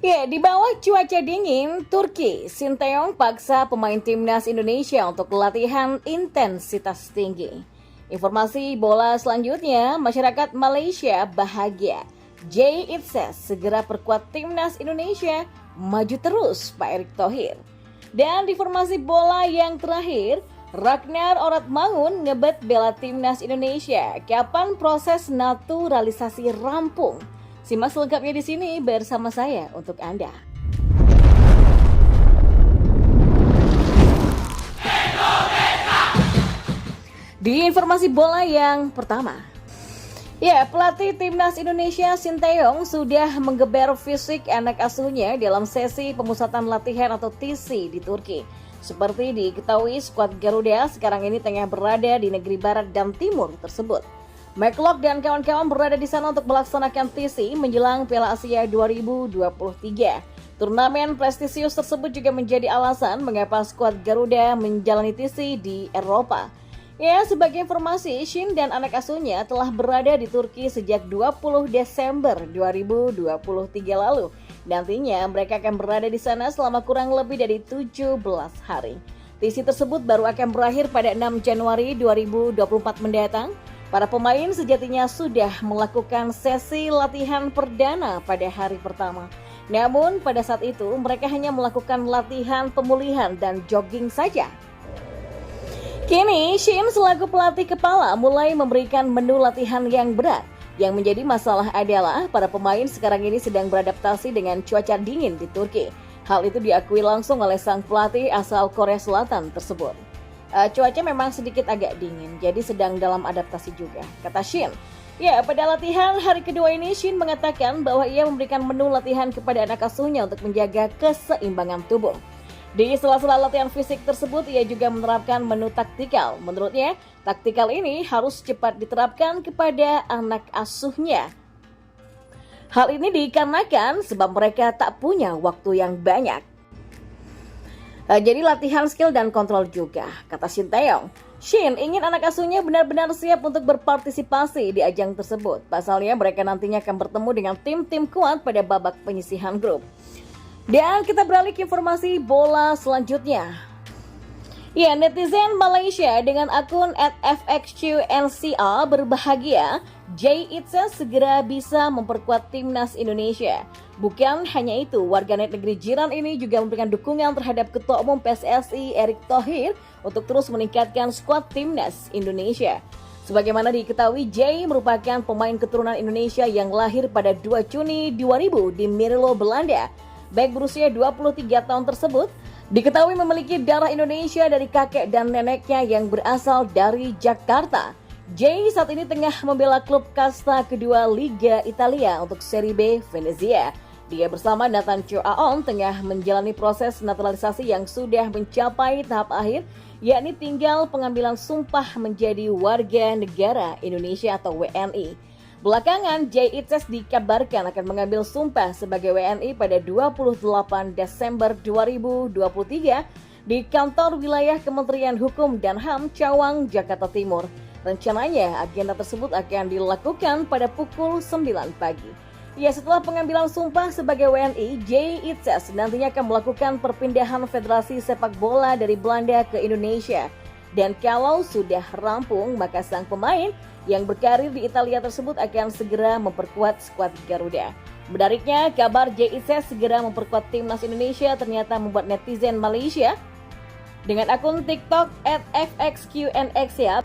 Ya, di bawah cuaca dingin, Turki, Sinteyong paksa pemain timnas Indonesia untuk latihan intensitas tinggi. Informasi bola selanjutnya, masyarakat Malaysia bahagia. Jay Itzes segera perkuat timnas Indonesia, maju terus Pak Erick Thohir. Dan di informasi bola yang terakhir, Ragnar Oratmangun ngebet bela timnas Indonesia. Kapan proses naturalisasi rampung? Simak selengkapnya di sini bersama saya untuk Anda. Di informasi bola yang pertama, pelatih timnas Indonesia Sinteyong sudah menggeber fisik anak asuhnya dalam sesi pemusatan latihan atau TC di Turki. Seperti diketahui, skuad Garuda sekarang ini tengah berada di negeri barat dan timur tersebut. McLeod dan kawan-kawan berada di sana untuk melaksanakan TC menjelang Piala Asia 2023. Turnamen prestisius tersebut juga menjadi alasan mengapa skuad Garuda menjalani TC di Eropa. Sebagai informasi, Shin dan anak asuhnya telah berada di Turki sejak 20 Desember 2023 lalu. Nantinya mereka akan berada di sana selama kurang lebih dari 17 hari. TC tersebut baru akan berakhir pada 6 Januari 2024 mendatang. Para pemain sejatinya sudah melakukan sesi latihan perdana pada hari pertama. Namun pada saat itu mereka hanya melakukan latihan pemulihan dan jogging saja. Kini Shin selaku pelatih kepala mulai memberikan menu latihan yang berat. Yang menjadi masalah adalah para pemain sekarang ini sedang beradaptasi dengan cuaca dingin di Turki. Hal itu diakui langsung oleh sang pelatih asal Korea Selatan tersebut. Cuaca memang sedikit agak dingin, jadi sedang dalam adaptasi juga, kata Shin. Pada latihan hari kedua ini, Shin mengatakan bahwa ia memberikan menu latihan kepada anak asuhnya untuk menjaga keseimbangan tubuh. Di sela-sela latihan fisik tersebut, ia juga menerapkan menu taktikal. Menurutnya, taktikal ini harus cepat diterapkan kepada anak asuhnya. Hal ini dikarenakan sebab mereka tak punya waktu yang banyak. Jadi latihan skill dan kontrol juga, kata Sinteyong. Shin ingin anak asuhnya benar-benar siap untuk berpartisipasi di ajang tersebut. Pasalnya mereka nantinya akan bertemu dengan tim-tim kuat pada babak penyisihan grup. Dan kita beralih ke informasi bola selanjutnya. Netizen Malaysia dengan akun @fxqnca berbahagia Jay Itzes segera bisa memperkuat timnas Indonesia. Bukan hanya itu, warganet negeri jiran ini juga memberikan dukungan terhadap Ketua Umum PSSI Erick Thohir untuk terus meningkatkan skuad timnas Indonesia. Sebagaimana diketahui, Jay merupakan pemain keturunan Indonesia yang lahir pada 2 Juni 2000 di Merlo, Belanda. Baik berusia 23 tahun tersebut, diketahui memiliki darah Indonesia dari kakek dan neneknya yang berasal dari Jakarta. Jay saat ini tengah membela klub kasta kedua Liga Italia untuk Serie B Venezia. Dia bersama Nathan Choaon tengah menjalani proses naturalisasi yang sudah mencapai tahap akhir, yakni tinggal pengambilan sumpah menjadi warga negara Indonesia atau WNI. Belakangan, Jay Itzes dikabarkan akan mengambil sumpah sebagai WNI pada 28 Desember 2023 di kantor wilayah Kementerian Hukum dan HAM Cawang, Jakarta Timur. Rencananya, agenda tersebut akan dilakukan pada pukul 9 pagi. Setelah pengambilan sumpah sebagai WNI, Jay Itzes nantinya akan melakukan perpindahan Federasi Sepak Bola dari Belanda ke Indonesia. Dan kalau sudah rampung, maka sang pemain yang berkarir di Italia tersebut akan segera memperkuat skuad Garuda. Menariknya, kabar Jay Itzes segera memperkuat timnas Indonesia ternyata membuat netizen Malaysia dengan akun TikTok @fxqnxa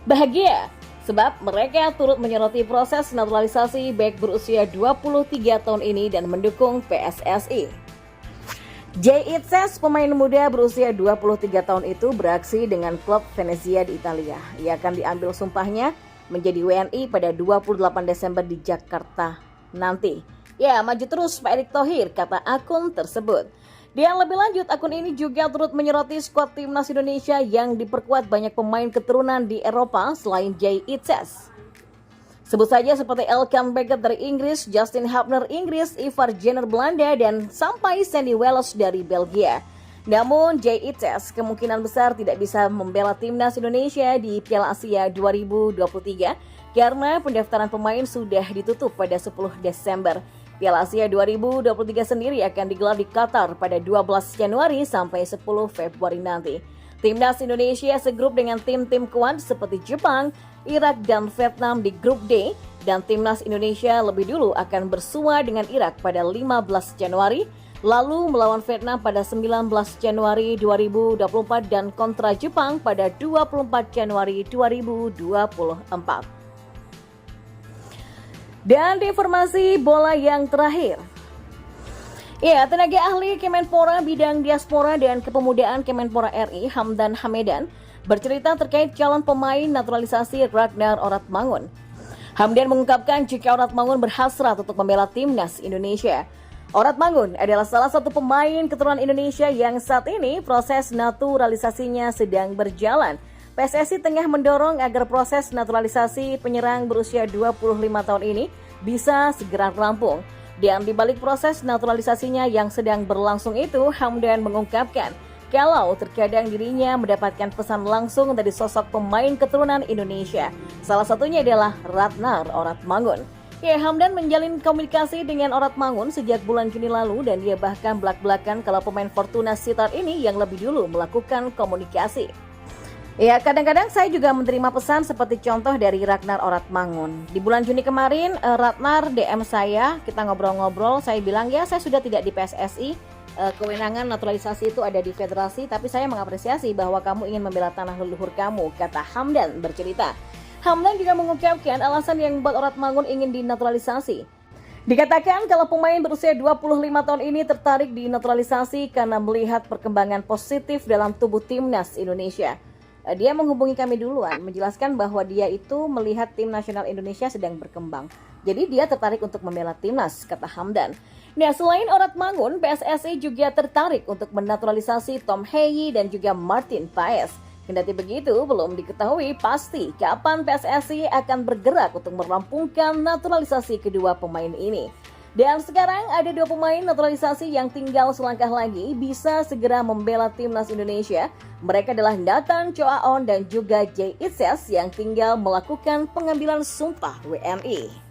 bahagia. Sebab mereka turut menyoroti proses naturalisasi back berusia 23 tahun ini dan mendukung PSSI. Jay Itzes, pemain muda berusia 23 tahun itu beraksi dengan klub Venezia di Italia. Ia akan diambil sumpahnya menjadi WNI pada 28 Desember di Jakarta nanti. Maju terus Pak Erick Thohir, kata akun tersebut. Dan lebih lanjut, akun ini juga turut menyoroti skuad timnas Indonesia yang diperkuat banyak pemain keturunan di Eropa selain Jay Itzes. Sebut saja seperti Elkan Beckett dari Inggris, Justin Hapner Inggris, Ivar Jenner Belanda, dan sampai Sandy Wells dari Belgia. Namun Jay Itzes kemungkinan besar tidak bisa membela timnas Indonesia di Piala Asia 2023 karena pendaftaran pemain sudah ditutup pada 10 Desember. Piala Asia 2023 sendiri akan digelar di Qatar pada 12 Januari sampai 10 Februari nanti. Timnas Indonesia segrup dengan tim-tim kuat seperti Jepang, Irak, dan Vietnam di grup D, dan Timnas Indonesia lebih dulu akan bersua dengan Irak pada 15 Januari, lalu melawan Vietnam pada 19 Januari 2024 dan kontra Jepang pada 24 Januari 2024. Dan di informasi bola yang terakhir, ya, tenaga ahli Kemenpora bidang diaspora dan kepemudaan Kemenpora RI, Hamdan Hamedan, bercerita terkait calon pemain naturalisasi Ragnar Oratmangun. Hamdan mengungkapkan jika Oratmangun berhasrat untuk membela timnas Indonesia. Oratmangun adalah salah satu pemain keturunan Indonesia yang saat ini proses naturalisasinya sedang berjalan. PSSI tengah mendorong agar proses naturalisasi penyerang berusia 25 tahun ini bisa segera rampung. Dan di balik proses naturalisasinya yang sedang berlangsung itu, Hamdan mengungkapkan kalau terkadang dirinya mendapatkan pesan langsung dari sosok pemain keturunan Indonesia. Salah satunya adalah Ragnar Oratmangun. Ya, Hamdan menjalin komunikasi dengan Oratmangun sejak bulan Juni lalu dan dia bahkan belak-belakan kalau pemain Fortuna Sittard ini yang lebih dulu melakukan komunikasi. Ya, kadang-kadang saya juga menerima pesan seperti contoh dari Ragnar Oratmangun. Di bulan Juni kemarin, Ragnar DM saya, kita ngobrol-ngobrol, saya bilang ya saya sudah tidak di PSSI, kewenangan naturalisasi itu ada di federasi, tapi saya mengapresiasi bahwa kamu ingin membela tanah leluhur kamu, kata Hamdan bercerita. Hamdan juga mengungkapkan alasan yang membuat Oratmangun ingin dinaturalisasi. Dikatakan kalau pemain berusia 25 tahun ini tertarik dinaturalisasi karena melihat perkembangan positif dalam tubuh timnas Indonesia. Dia menghubungi kami duluan, menjelaskan bahwa dia itu melihat tim nasional Indonesia sedang berkembang. Jadi dia tertarik untuk membela timnas, kata Hamdan. Nah, selain Oratmangun, PSSI juga tertarik untuk menaturalisasi Tom Heyi dan juga Martin Paes. Kendati begitu, belum diketahui pasti kapan PSSI akan bergerak untuk merampungkan naturalisasi kedua pemain ini. Dan sekarang ada 2 pemain naturalisasi yang tinggal selangkah lagi bisa segera membela timnas Indonesia. Mereka adalah Nathan Choaon dan juga Jay Itzes yang tinggal melakukan pengambilan sumpah WNI.